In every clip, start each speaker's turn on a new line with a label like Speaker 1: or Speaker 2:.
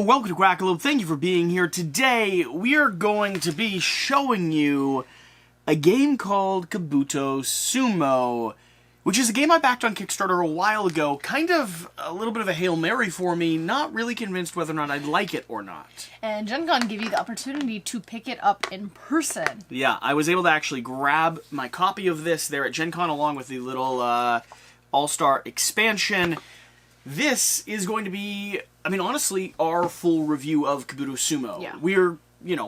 Speaker 1: welcome to Quackalope. Thank you for being here. Today, we are going to be showing you a game called Kabuto Sumo, which is a game I backed on Kickstarter a while ago. Kind of a little bit of a Hail Mary for me. Not really convinced whether or not I'd like it or not.
Speaker 2: And Gen Con gave you the opportunity to pick it up in person.
Speaker 1: Yeah, I was able to actually grab my copy of this there at Gen Con along with the little All-Star expansion. This is going to be, I mean, honestly, our full review of Kabuto Sumo.
Speaker 2: Yeah.
Speaker 1: We're,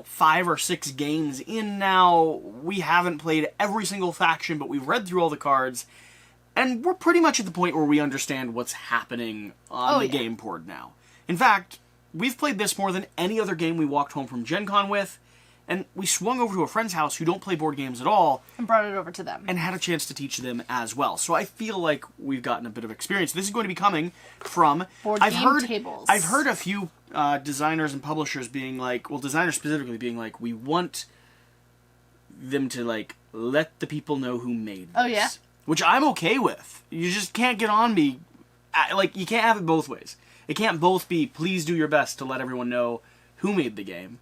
Speaker 1: 5 or 6 games in now. We haven't played every single faction, but we've read through all the cards. And we're pretty much at the point where we understand what's happening on the game board now. In fact, we've played this more than any other game we walked home from Gen Con with. And we swung over to a friend's house who don't play board games at all.
Speaker 2: And brought it over to them.
Speaker 1: And had a chance to teach them as well. So I feel like we've gotten a bit of experience. This is going to be coming from...
Speaker 2: Tables.
Speaker 1: I've heard a few designers and publishers being like... Well, designers specifically being like, we want them to, let the people know who made this.
Speaker 2: Oh, yeah?
Speaker 1: Which I'm okay with. You just can't get on me. You can't have it both ways. It can't both be, please do your best to let everyone know who made the game.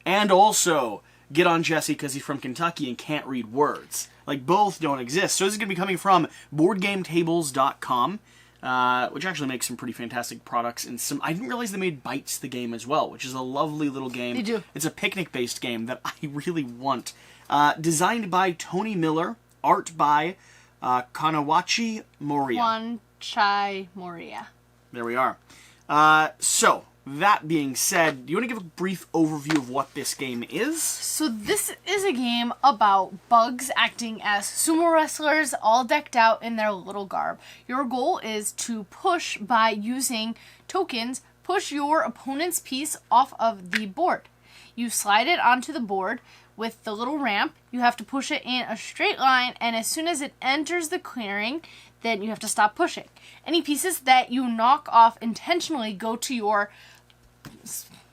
Speaker 1: And also, get on Jesse because he's from Kentucky and can't read words. Both don't exist. So this is going to be coming from BoardGameTables.com, which actually makes some pretty fantastic products. And I didn't realize they made Bites the game as well, which is a lovely little game.
Speaker 2: They do.
Speaker 1: It's a picnic-based game that I really want. Designed by Tony Miller, art by Kanawachi Moria.
Speaker 2: Wanchai Moria.
Speaker 1: There we are. So, that being said, do you want to give a brief overview of what this game is?
Speaker 2: So this is a game about bugs acting as sumo wrestlers, all decked out in their little garb. Your goal is to push by using tokens, push your opponent's piece off of the board. You slide it onto the board with the little ramp. You have to push it in a straight line, and as soon as it enters the clearing, then you have to stop pushing. Any pieces that you knock off intentionally go to your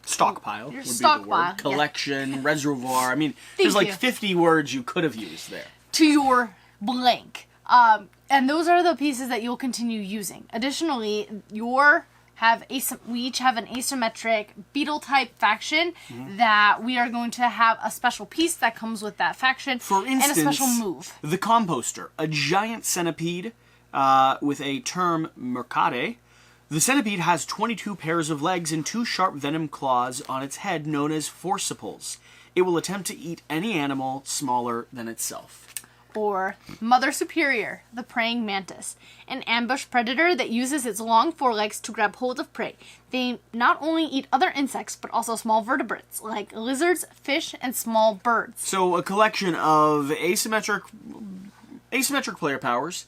Speaker 1: stockpile.
Speaker 2: Your
Speaker 1: would
Speaker 2: stockpile.
Speaker 1: Be the word. Collection, reservoir. I mean,
Speaker 2: Thank
Speaker 1: there's
Speaker 2: you.
Speaker 1: 50 words you could have used there.
Speaker 2: To your blank. And those are the pieces that you'll continue using. Additionally, we each have an asymmetric beetle type faction that we are going to have a special piece that comes with that faction.
Speaker 1: For instance,
Speaker 2: and a special move.
Speaker 1: The Composter, a giant centipede with a term mercade. The centipede has 22 pairs of legs and 2 sharp venom claws on its head known as forciples. It will attempt to eat any animal smaller than itself.
Speaker 2: Or Mother Superior, the praying mantis, an ambush predator that uses its long forelegs to grab hold of prey. They not only eat other insects, but also small vertebrates, like lizards, fish, and small birds.
Speaker 1: So a collection of asymmetric player powers.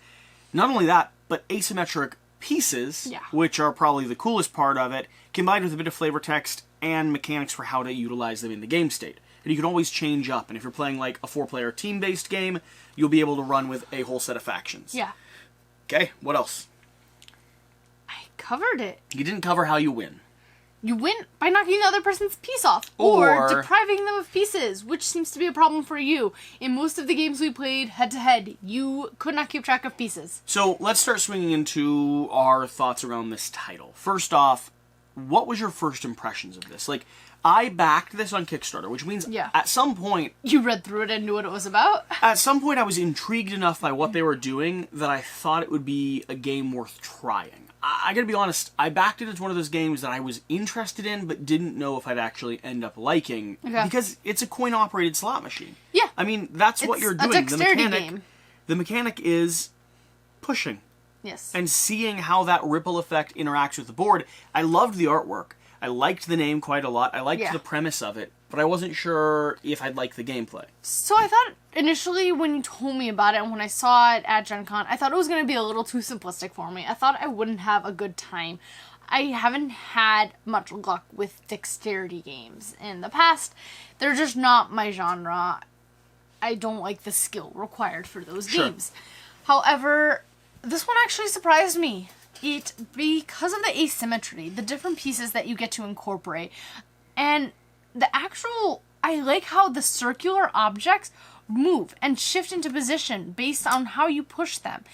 Speaker 1: Not only that, but asymmetric pieces, which are probably the coolest part of it, combined with a bit of flavor text and mechanics for how to utilize them in the game state. And you can always change up, and if you're playing a 4-player team-based game, you'll be able to run with a whole set of factions.
Speaker 2: Yeah.
Speaker 1: Okay, what else?
Speaker 2: I covered it.
Speaker 1: You didn't cover how you win.
Speaker 2: You win by knocking the other person's piece off, or depriving them of pieces, which seems to be a problem for you. In most of the games we played head-to-head, you could not keep track of pieces.
Speaker 1: So let's start swinging into our thoughts around this title. First off, what was your first impressions of this? I backed this on Kickstarter, which means at some point...
Speaker 2: You read through it and knew what it was about?
Speaker 1: At some point I was intrigued enough by what they were doing that I thought it would be a game worth trying. I gotta be honest, I backed it as one of those games that I was interested in, but didn't know if I'd actually end up liking, because it's a coin-operated slot machine.
Speaker 2: Yeah.
Speaker 1: I mean, that's what you're doing.
Speaker 2: It's a dexterity game.
Speaker 1: The mechanic is pushing.
Speaker 2: Yes.
Speaker 1: And seeing how that ripple effect interacts with the board. I loved the artwork. I liked the name quite a lot. I liked the premise of it, but I wasn't sure if I'd like the gameplay.
Speaker 2: So I thought initially when you told me about it and when I saw it at Gen Con, I thought it was going to be a little too simplistic for me. I thought I wouldn't have a good time. I haven't had much luck with dexterity games in the past. They're just not my genre. I don't like the skill required for those games. However, this one actually surprised me. Because of the asymmetry, the different pieces that you get to incorporate, and I like how the circular objects move and shift into position based on how you push them.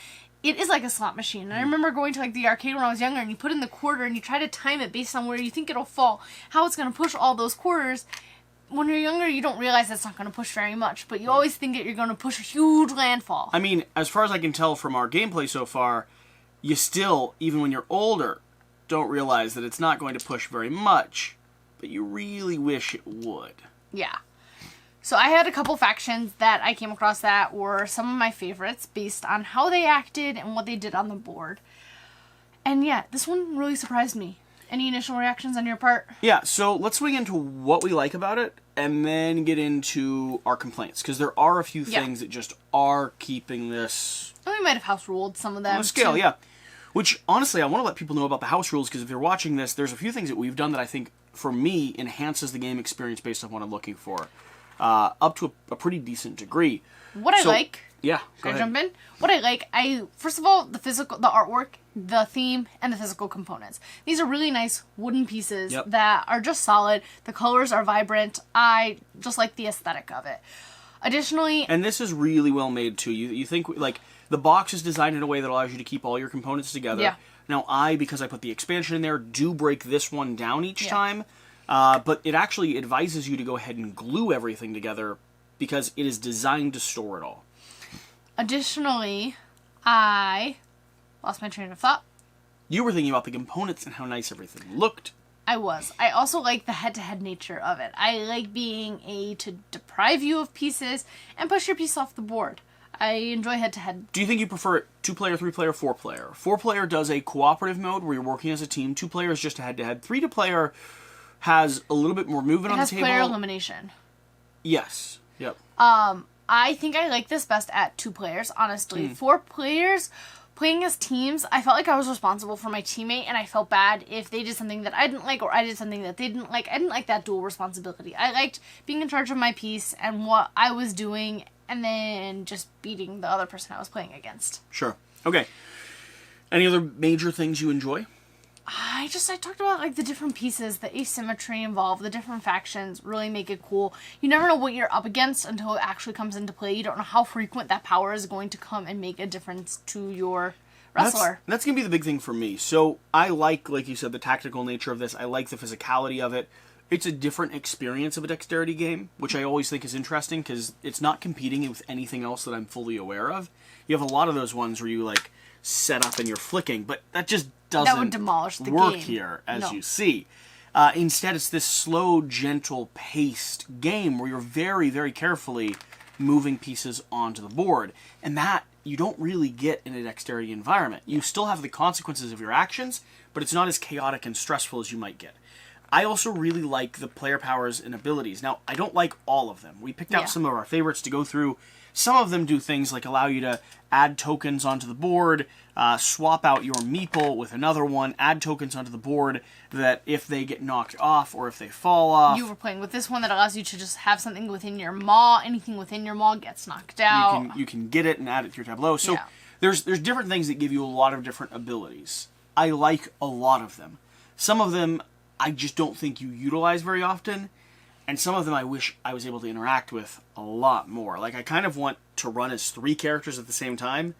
Speaker 2: it is like a slot machine. And I remember going to like the arcade when I was younger, and you put in the quarter and you try to time it based on where you think it'll fall, how it's going to push all those quarters. When you're younger, you don't realize it's not going to push very much, but you always think that you're going to push a huge landfall.
Speaker 1: I mean, as far as I can tell from our gameplay so far, you still, even when you're older, don't realize that it's not going to push very much, but you really wish it would.
Speaker 2: Yeah. So I had a couple factions that I came across that were some of my favorites based on how they acted and what they did on the board. And yeah, this one really surprised me. Any initial reactions on your part?
Speaker 1: Yeah, so let's swing into what we like about it, and then get into our complaints, because there are a few things that just are keeping this...
Speaker 2: And we might have house ruled some of them.
Speaker 1: On a scale,
Speaker 2: too.
Speaker 1: yeah. Which, honestly, I want to let people know about the house rules, because if they're watching this, there's a few things that we've done that I think, for me, enhances the game experience based on what I'm looking for. Up to a pretty decent degree.
Speaker 2: What I like...
Speaker 1: Yeah, go
Speaker 2: Can I
Speaker 1: ahead.
Speaker 2: jump in? What I like, first of all, the artwork, the theme, and the physical components. These are really nice wooden pieces that are just solid. The colors are vibrant. I just like the aesthetic of it. Additionally...
Speaker 1: And this is really well made, too. You think, like, the box is designed in a way that allows you to keep all your components together.
Speaker 2: Yeah.
Speaker 1: Now, because I put the expansion in there, do break this one down each time. But it actually advises you to go ahead and glue everything together, because it is designed to store it all.
Speaker 2: Additionally, I lost my train of thought.
Speaker 1: You were thinking about the components and how nice everything looked.
Speaker 2: I was. I also like the head-to-head nature of it. I like being to deprive you of pieces and push your piece off the board. I enjoy head-to-head.
Speaker 1: Do you think you prefer it 2-player, 3-player, 4-player? 4-player does a cooperative mode where you're working as a team. 2-player is just a head-to-head. 3-player has a little bit more movement on the table.
Speaker 2: It has player elimination.
Speaker 1: Yes. Yep.
Speaker 2: I think I like this best at 2 players, honestly. 4 players, playing as teams, I felt like I was responsible for my teammate, and I felt bad if they did something that I didn't like, or I did something that they didn't like. I didn't like that dual responsibility. I liked being in charge of my piece and what I was doing, and then just beating the other person I was playing against.
Speaker 1: Sure. Okay. Any other major things you enjoy?
Speaker 2: I talked about like the different pieces, the asymmetry involved, the different factions really make it cool. You never know what you're up against until it actually comes into play. You don't know how frequent that power is going to come and make a difference to your wrestler.
Speaker 1: That's going to be the big thing for me. So I like you said, the tactical nature of this. I like the physicality of it. It's a different experience of a dexterity game, which I always think is interesting because it's not competing with anything else that I'm fully aware of. You have a lot of those ones where you like set up and you're flicking, but that just doesn't
Speaker 2: would demolish the
Speaker 1: work
Speaker 2: game.
Speaker 1: here, as
Speaker 2: No.
Speaker 1: you see. Instead, it's this slow, gentle, paced game where you're very, very carefully moving pieces onto the board. And that you don't really get in a dexterity environment. You still have the consequences of your actions, but it's not as chaotic and stressful as you might get. I also really like the player powers and abilities. Now, I don't like all of them. We picked out some of our favorites to go through. Some of them do things like allow you to add tokens onto the board, swap out your meeple with another one, add tokens onto the board that if they get knocked off or if they fall off...
Speaker 2: You were playing with this one that allows you to just have something within your maw. Anything within your maw gets knocked out.
Speaker 1: You can get it and add it to your tableau. So there's different things that give you a lot of different abilities. I like a lot of them. Some of them I just don't think you utilize very often. And some of them I wish I was able to interact with a lot more. Like, I kind of want to run as 3 characters at the same time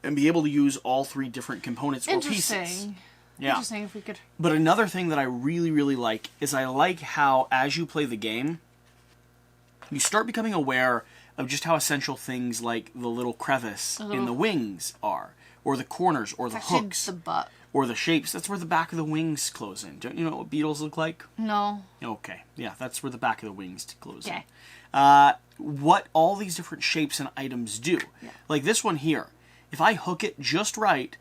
Speaker 1: and be able to use all 3 different components or pieces. Yeah.
Speaker 2: Interesting if we could...
Speaker 1: But another thing that I really, really like is I like how, as you play the game, you start becoming aware of just how essential things like the little crevice in the wings are, or the corners, or the hooks.
Speaker 2: the butt.
Speaker 1: Or the shapes. That's where the back of the wings close in. Don't you know what beetles look like?
Speaker 2: No.
Speaker 1: Okay. Yeah, that's where the back of the wings close in.
Speaker 2: Okay.
Speaker 1: What all these different shapes and items do.
Speaker 2: Yeah.
Speaker 1: Like this one here. If I hook it just right,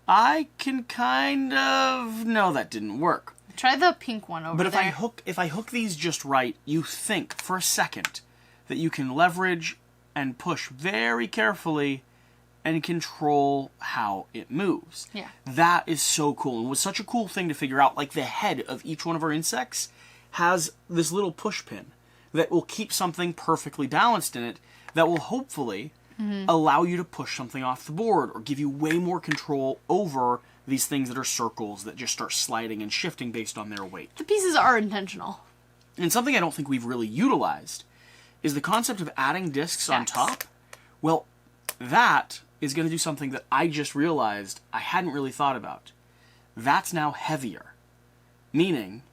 Speaker 1: I can kind of... No, that didn't work.
Speaker 2: Try the pink one over there.
Speaker 1: But if I hook these just right, you think for a second that you can leverage and push very carefully and control how it moves.
Speaker 2: Yeah.
Speaker 1: That is so cool. And was such a cool thing to figure out. Like, the head of each one of our insects has this little push pin that will keep something perfectly balanced in it that will hopefully allow you to push something off the board or give you way more control over these things that are circles that just start sliding and shifting based on their weight.
Speaker 2: The pieces are intentional.
Speaker 1: And something I don't think we've really utilized is the concept of adding discs on top. Well, that is going to do something that I just realized I hadn't really thought about. That's now heavier. Meaning,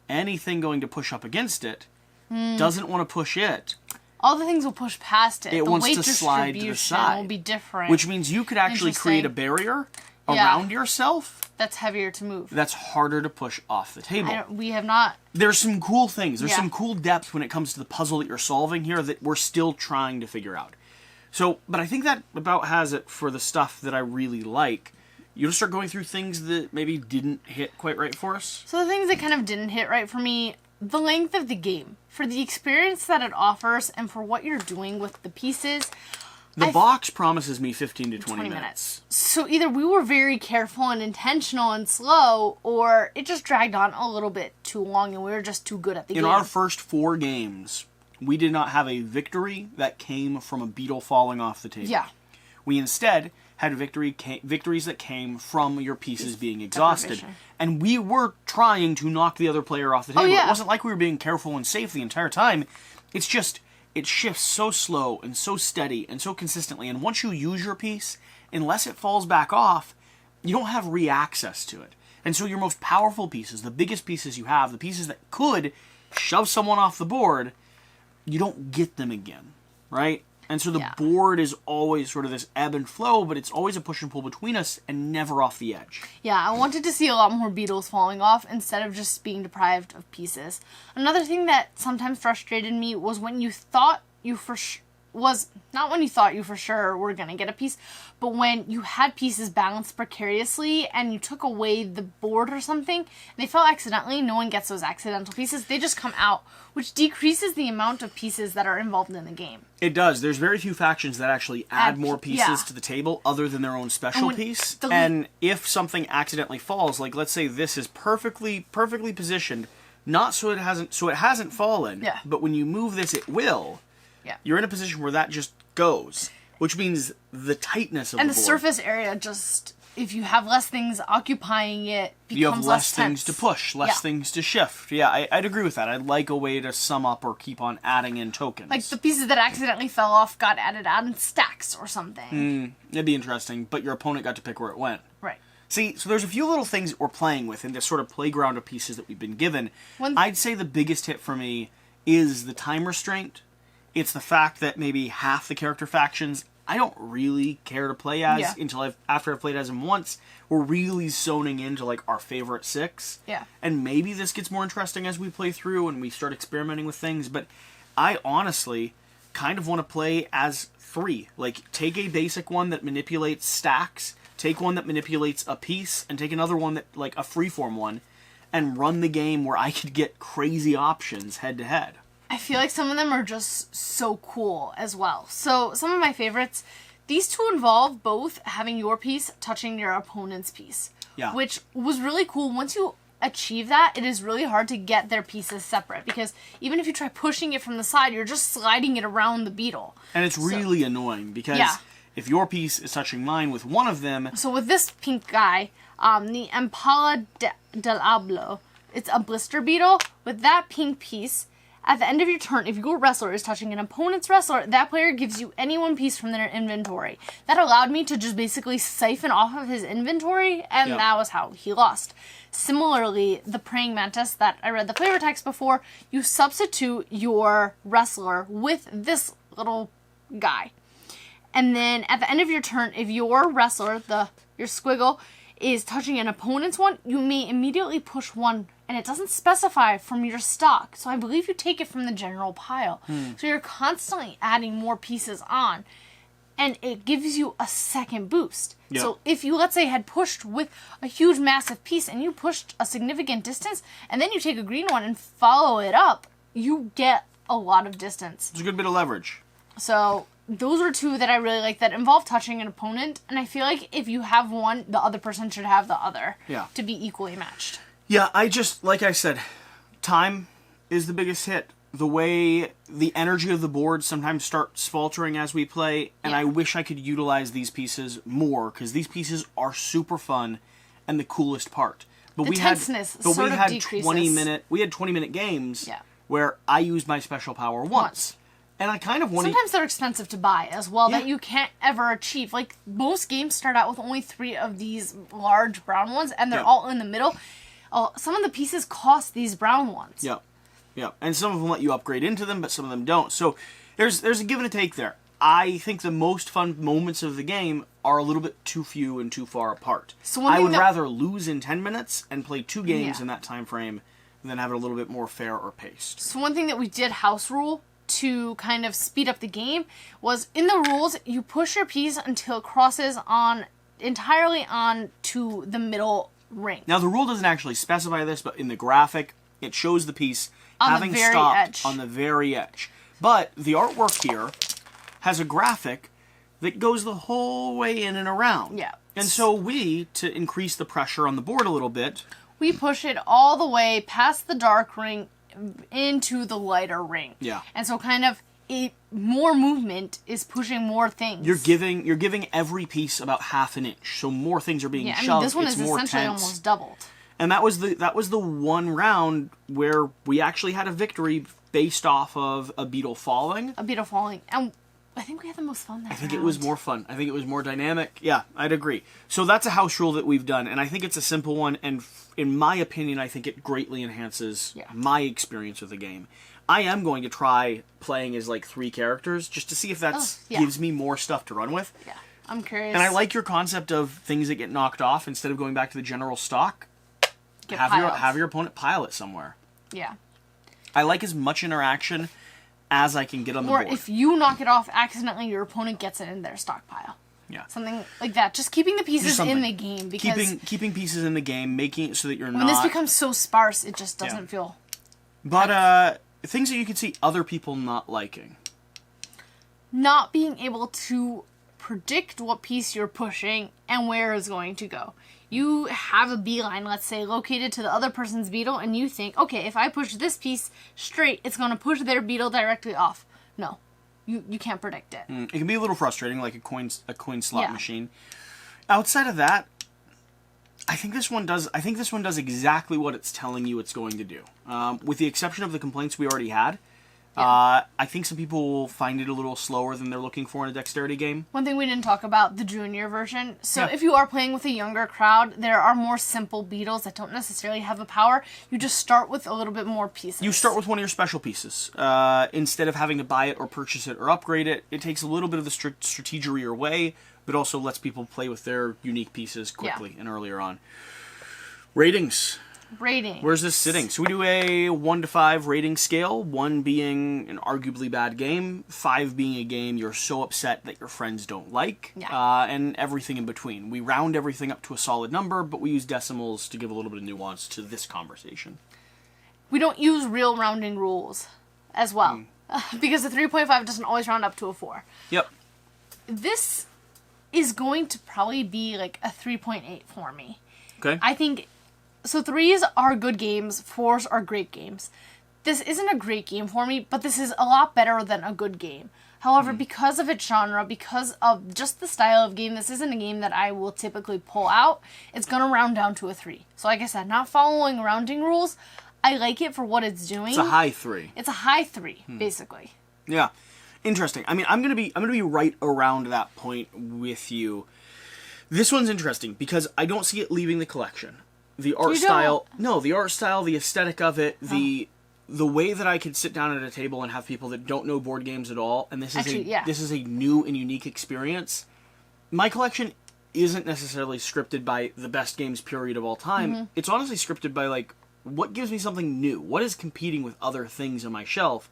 Speaker 1: anything going to push up against it doesn't want to push it.
Speaker 2: All the things will push past it.
Speaker 1: It
Speaker 2: the
Speaker 1: wants
Speaker 2: weight
Speaker 1: to slide to the
Speaker 2: distribution
Speaker 1: side.
Speaker 2: will be different.
Speaker 1: Which means you could actually create a barrier around yourself.
Speaker 2: That's heavier to move.
Speaker 1: That's harder to push off the table.
Speaker 2: We have not...
Speaker 1: There's some cool things. There's some cool depth when it comes to the puzzle that you're solving here that we're still trying to figure out. So, but I think that about has it for the stuff that I really like. You just start going through things that maybe didn't hit quite right for us?
Speaker 2: So the things that kind of didn't hit right for me, the length of the game. For the experience that it offers and for what you're doing with the pieces...
Speaker 1: The box promises me 15 to 20 minutes.
Speaker 2: So either we were very careful and intentional and slow, or it just dragged on a little bit too long and we were just too good at the game.
Speaker 1: In our first 4 games, we did not have a victory that came from a beetle falling off the table.
Speaker 2: Yeah.
Speaker 1: We instead had victories that came from your pieces being exhausted. And we were trying to knock the other player off the table. It wasn't like we were being careful and safe the entire time. It's just... it shifts so slow and so steady and so consistently. And once you use your piece, unless it falls back off, you don't have re-access to it. And so your most powerful pieces, the biggest pieces you have, the pieces that could shove someone off the board, you don't get them again, right? And so the board is always sort of this ebb and flow, but it's always a push and pull between us and never off the edge.
Speaker 2: Yeah, I wanted to see a lot more beetles falling off instead of just being deprived of pieces. Another thing that sometimes frustrated me was when you thought you not when you thought you for sure were going to get a piece, but when you had pieces balanced precariously and you took away the board or something, and they fell accidentally, no one gets those accidental pieces, they just come out, which decreases the amount of pieces that are involved in the game.
Speaker 1: It does. There's very few factions that actually add more pieces to the table other than their own special piece. And if something accidentally falls, like let's say this is perfectly positioned, not so it hasn't fallen, but when you move this it will.
Speaker 2: Yeah.
Speaker 1: You're in a position where that just goes, which means the tightness of the board.
Speaker 2: And the surface area just, if you have less things occupying it, becomes
Speaker 1: you have less
Speaker 2: tense.
Speaker 1: things to push, less things to shift. Yeah, I'd agree with that. I'd like a way to sum up or keep on adding in tokens.
Speaker 2: Like the pieces that accidentally fell off got added out in stacks or something.
Speaker 1: It'd be interesting, but your opponent got to pick where it went.
Speaker 2: Right.
Speaker 1: See, so there's a few little things that we're playing with in this sort of playground of pieces that we've been given. I'd say the biggest hit for me is the time restraint. It's the fact that maybe half the character factions I don't really care to play as until after I've played as them once. We're really zoning into like our favorite 6.
Speaker 2: Yeah.
Speaker 1: And maybe this gets more interesting as we play through and we start experimenting with things, but I honestly kind of want to play as 3. Like, take a basic one that manipulates stacks, take one that manipulates a piece, and take another one that, like, a freeform one, and run the game where I could get crazy options head to head.
Speaker 2: I feel like some of them are just so cool as well. So, some of my favorites, these two involve both having your piece touching your opponent's piece.
Speaker 1: Yeah.
Speaker 2: Which was really cool. Once you achieve that, it is really hard to get their pieces separate, because even if you try pushing it from the side, you're just sliding it around the beetle.
Speaker 1: And it's really annoying, because if your piece is touching mine with one of them...
Speaker 2: So with this pink guy, the Impala del Ablo, it's a blister beetle. With that pink piece, at the end of your turn, if your wrestler is touching an opponent's wrestler, that player gives you any one piece from their inventory. That allowed me to just basically siphon off of his inventory, and that was how he lost. Similarly, the praying mantis that I read the flavor text before, you substitute your wrestler with this little guy. And then at the end of your turn, if your wrestler, your squiggle, is touching an opponent's one, you may immediately push one, and it doesn't specify from your stock. So I believe you take it from the general pile. So you're constantly adding more pieces on, and it gives you a second boost.
Speaker 1: Yep.
Speaker 2: So if you, let's say, had pushed with a huge, massive piece, and you pushed a significant distance, and then you take a green one and follow it up, you get a lot of distance.
Speaker 1: It's a good bit of leverage.
Speaker 2: So those are two that I really like that involve touching an opponent, and I feel like if you have one, the other person should have the other to be equally matched.
Speaker 1: Yeah, like I said, time is the biggest hit. The way the energy of the board sometimes starts faltering as we play, and I wish I could utilize these pieces more, because these pieces are super fun and the coolest part. But we had 20-minute games where I used my special power once. And I kind of want to...
Speaker 2: Sometimes they're expensive to buy as well,
Speaker 1: Yeah.
Speaker 2: that you can't ever achieve. Like, most games start out with only 3 of these large brown ones, and they're
Speaker 1: Yeah.
Speaker 2: all in the middle. Some of the pieces cost these brown ones.
Speaker 1: Yeah. Yeah. And some of them let you upgrade into them, but some of them don't. So there's a give and a take there. I think the most fun moments of the game are a little bit too few and too far apart.
Speaker 2: So one
Speaker 1: I
Speaker 2: thing
Speaker 1: would
Speaker 2: that-
Speaker 1: rather lose in 10 minutes and play 2 games
Speaker 2: Yeah.
Speaker 1: in that time frame than have it a little bit more fair or paced.
Speaker 2: So one thing that we did house rule to kind of speed up the game was, in the rules, you push your piece until it crosses entirely on to the middle ring.
Speaker 1: Now, the rule doesn't actually specify this, but in the graphic, it shows the piece
Speaker 2: On the
Speaker 1: having
Speaker 2: very
Speaker 1: stopped
Speaker 2: edge.
Speaker 1: on the very edge. But the artwork here has a graphic that goes the whole way in and around.
Speaker 2: Yeah.
Speaker 1: And so we, to increase the pressure on the board a little bit,
Speaker 2: We push it all the way past the dark ring into the lighter ring.
Speaker 1: Yeah.
Speaker 2: And so kind of more movement is pushing more things.
Speaker 1: you're giving every piece about half an inch. So more things are being
Speaker 2: Yeah, I
Speaker 1: shoved.
Speaker 2: mean, this one
Speaker 1: it's
Speaker 2: is
Speaker 1: more
Speaker 2: essentially
Speaker 1: tense.
Speaker 2: almost doubled.
Speaker 1: And that was the one round where we actually had a victory based off of a beetle falling.
Speaker 2: A beetle falling. And I think we had the most fun that
Speaker 1: I think it was more fun. I think it was more dynamic. Yeah, I'd agree. So that's a house rule that we've done, and I think it's a simple one, and in my opinion, I think it greatly enhances my experience with the game. I am going to try playing as, like, 3 characters, just to see if that gives me more stuff to run with.
Speaker 2: Yeah, I'm curious.
Speaker 1: And I like your concept of things that get knocked off instead of going back to the general stock.
Speaker 2: Get
Speaker 1: Have your opponent pile it somewhere.
Speaker 2: Yeah.
Speaker 1: I like as much interaction as I can get on the
Speaker 2: Or
Speaker 1: board.
Speaker 2: if you knock it off accidentally, your opponent gets it in their stockpile.
Speaker 1: Yeah.
Speaker 2: Something like that. Just keeping the pieces
Speaker 1: something.
Speaker 2: in the game, because
Speaker 1: Keeping pieces in the game, making it so that you're
Speaker 2: when
Speaker 1: not...
Speaker 2: this becomes so sparse, it just doesn't feel...
Speaker 1: But, things that you could see other people not liking.
Speaker 2: Not being able to predict what piece you're pushing and where it's going to go. You have a beeline, let's say, located to the other person's beetle, and you think, okay, if I push this piece straight, it's going to push their beetle directly off. No. You can't predict it.
Speaker 1: It can be a little frustrating, like a coin slot
Speaker 2: Yeah.
Speaker 1: machine. Outside of that, I think this one does exactly what it's telling you it's going to do. With the exception of the complaints we already had, I think some people will find it a little slower than they're looking for in a dexterity game.
Speaker 2: One thing we didn't talk about, the junior version. So if you are playing with a younger crowd, there are more simple beetles that don't necessarily have a power. You just start with a little bit more pieces.
Speaker 1: You start with one of your special pieces. Instead of having to buy it or purchase it or upgrade it, it takes a little bit of the strategery away, but also lets people play with their unique pieces quickly and earlier on. Ratings. Where's this sitting? So we do a 1 to 5 rating scale, 1 being an arguably bad game, 5 being a game you're so upset that your friends don't like, and everything in between. We round everything up to a solid number, but we use decimals to give a little bit of nuance to this conversation.
Speaker 2: We don't use real rounding rules as well, because the 3.5 doesn't always round up to a 4.
Speaker 1: Yep.
Speaker 2: This is going to probably be like a 3.8 for me.
Speaker 1: Okay.
Speaker 2: I think... So 3s are good games, 4s are great games. This isn't a great game for me, but this is a lot better than a good game. However, because of its genre, because of just the style of game, this isn't a game that I will typically pull out. It's going to round down to a 3. So like I said, not following rounding rules, I like it for what it's doing.
Speaker 1: It's a high 3.
Speaker 2: It's a high 3, basically.
Speaker 1: Yeah. Interesting. I mean, I'm gonna be right around that point with you. This one's interesting because I don't see it leaving the collection. The art style, the aesthetic of it, the way that I could sit down at a table and have people that don't know board games at all, and this is a new and unique experience. My collection isn't necessarily scripted by the best games period of all time. It's honestly scripted by, like, what gives me something new? What is competing with other things on my shelf?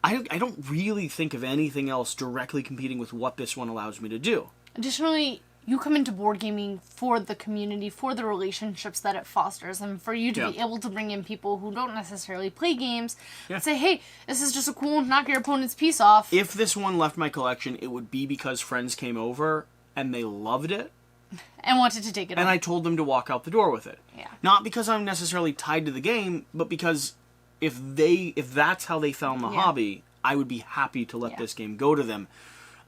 Speaker 1: I don't really think of anything else directly competing with what this one allows me to do.
Speaker 2: Additionally, you come into board gaming for the community, for the relationships that it fosters, and for you to be able to bring in people who don't necessarily play games and say, hey, this is just a cool knock your opponent's piece off.
Speaker 1: If this one left my collection, it would be because friends came over and they loved it.
Speaker 2: And wanted to take it
Speaker 1: And
Speaker 2: on.
Speaker 1: I told them to walk out the door with it.
Speaker 2: Yeah.
Speaker 1: Not because I'm necessarily tied to the game, but because if that's how they found the hobby, I would be happy to let this game go to them.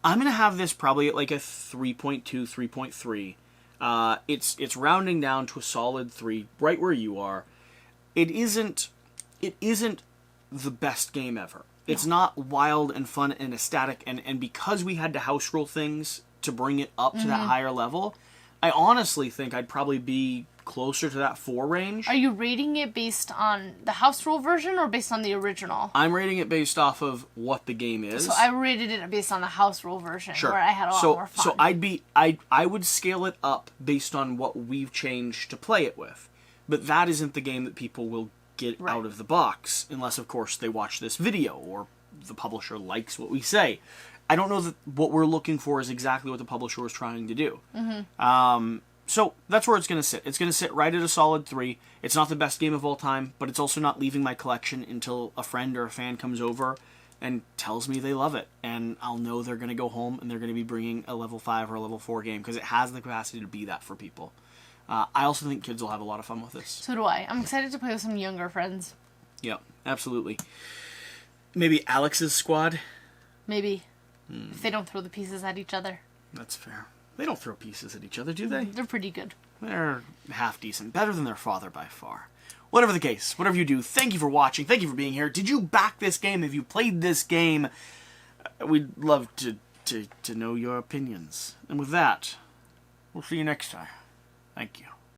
Speaker 1: I'm going to have this probably at like a 3.2, 3.3. It's rounding down to a solid 3, right where you are. It isn't the best game ever. It's not wild and fun and ecstatic, and because we had to house rule things to bring it up to that higher level, I honestly think I'd probably be closer to that 4 range.
Speaker 2: Are you rating it based on the house rule version or based on the original?
Speaker 1: I'm rating it based off of what the game is.
Speaker 2: So I rated it based on the house rule version,
Speaker 1: Sure.
Speaker 2: where I had a lot more fun.
Speaker 1: So I would scale it up based on what we've changed to play it with. But that isn't the game that people will get out of the box, unless, of course, they watch this video or the publisher likes what we say. I don't know that what we're looking for is exactly what the publisher was trying to do. So that's where it's going to sit. It's going to sit right at a solid 3. It's not the best game of all time, but it's also not leaving my collection until a friend or a fan comes over and tells me they love it. And I'll know they're going to go home and they're going to be bringing a level 5 or a level 4 game, because it has the capacity to be that for people. I also think kids will have a lot of fun with this.
Speaker 2: So do I. I'm excited to play with some younger friends.
Speaker 1: Yeah, absolutely. Maybe Alex's squad?
Speaker 2: Maybe. If they don't throw the pieces at each other.
Speaker 1: That's fair. They don't throw pieces at each other, do they?
Speaker 2: They're pretty good.
Speaker 1: They're half decent. Better than their father by far. Whatever the case, whatever you do, thank you for watching. Thank you for being here. Did you back this game? Have you played this game? We'd love to know your opinions. And with that, we'll see you next time. Thank you.